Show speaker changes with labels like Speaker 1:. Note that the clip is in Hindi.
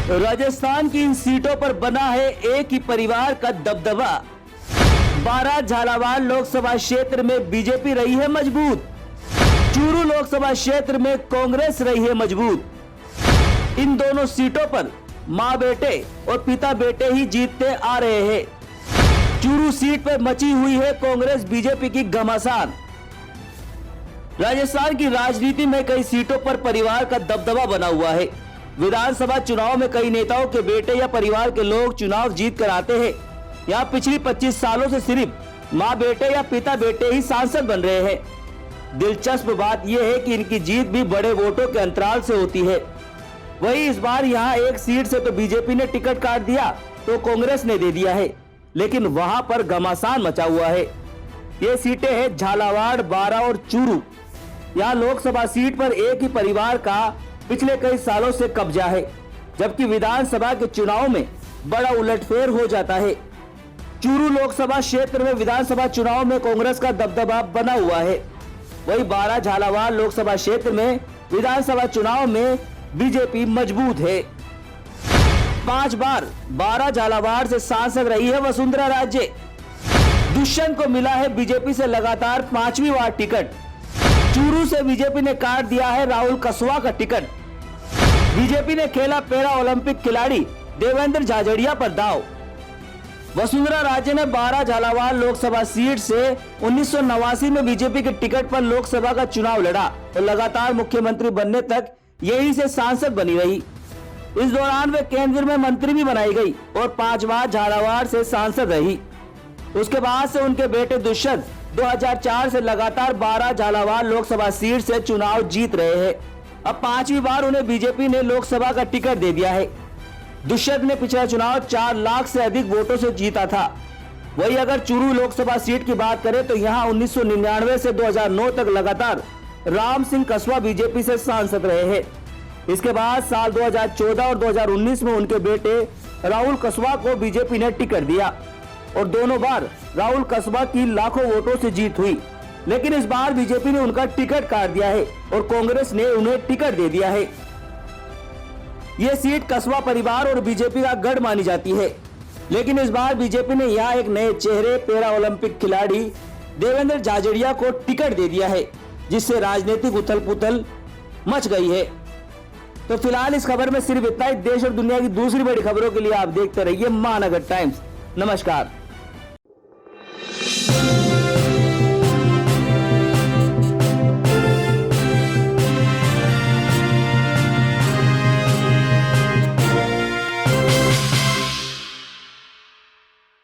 Speaker 1: राजस्थान की इन सीटों पर बना है एक ही परिवार का दबदबा। 12 झालावाड़ लोकसभा क्षेत्र में बीजेपी रही है मजबूत। चूरू लोकसभा क्षेत्र में कांग्रेस रही है मजबूत। इन दोनों सीटों पर मां बेटे और पिता बेटे ही जीतते आ रहे हैं। चूरू सीट पर मची हुई है कांग्रेस बीजेपी की घमासान। राजस्थान की राजनीति में कई सीटों पर परिवार का दबदबा बना हुआ है। विधानसभा चुनाव में कई नेताओं के बेटे या परिवार के लोग चुनाव जीत कर आते हैं। यहाँ पिछली 25 सालों से सिर्फ मां बेटे या पिता बेटे ही सांसद बन रहे हैं। दिलचस्प बात यह है कि इनकी जीत भी बड़े वोटों के अंतराल से होती है। वही इस बार यहाँ एक सीट से तो बीजेपी ने टिकट काट दिया तो कांग्रेस ने दे दिया है, लेकिन वहां पर घमासान मचा हुआ है। ये सीटें हैं झालावाड़, बारां और चूरू। यहाँ लोकसभा सीट पर एक ही परिवार का पिछले कई सालों से कब्जा है, जबकि विधानसभा के चुनाव में बड़ा उलटफेर हो जाता है। चूरू लोकसभा क्षेत्र में विधानसभा चुनाव में कांग्रेस का दबदबा बना हुआ है। वही बारां झालावाड़ लोकसभा क्षेत्र में विधानसभा चुनाव में बीजेपी मजबूत है। 5 बार बारां झालावाड़ से सांसद रही है वसुंधरा राजे। दुष्यंत को मिला है बीजेपी से लगातार 5वीं बार टिकट। चूरू से बीजेपी ने काट दिया है राहुल कसवा का टिकट। बीजेपी ने खेला पैरा ओलंपिक खिलाड़ी देवेंद्र झाझड़िया पर दांव। वसुंधरा राजे ने बारां झालावाड़ लोकसभा सीट से 1989 में बीजेपी के टिकट पर लोकसभा का चुनाव लड़ा और लगातार मुख्यमंत्री बनने तक यहीं से सांसद बनी रही। इस दौरान वे केंद्र में मंत्री भी बनाई गई और 5 बार झालावाड़ से सांसद रही। उसके बाद से उनके बेटे दुष्यंत 2004 से लगातार बारां झालावाड़ लोकसभा सीट से चुनाव जीत रहे हैं। अब 5वीं बार उन्हें बीजेपी ने लोकसभा का टिकट दे दिया है। दुष्यंत ने पिछला चुनाव 4 लाख से अधिक वोटों से जीता था। वही अगर चूरू लोकसभा सीट की बात करें तो यहां 1999 से 2009 तक लगातार राम सिंह कसवा बीजेपी से सांसद रहे हैं। इसके बाद साल 2014 और 2019 में उनके बेटे राहुल कसवा को बीजेपी ने टिकट दिया और दोनों बार राहुल कसवा की लाखों वोटों से जीत हुई। लेकिन इस बार बीजेपी ने उनका टिकट काट दिया है और कांग्रेस ने उन्हें टिकट दे दिया है। यह सीट कसवा परिवार और बीजेपी का गढ़ मानी जाती है, लेकिन इस बार बीजेपी ने यहाँ एक नए चेहरे पैरा ओलंपिक खिलाड़ी देवेंद्र झाझड़िया को टिकट दे दिया है, जिससे राजनीतिक उथल पुथल मच गई है। तो फिलहाल इस खबर में सिर्फ इतना ही। देश और दुनिया की दूसरी बड़ी खबरों के लिए आप देखते रहिए महानगर टाइम्स। नमस्कार।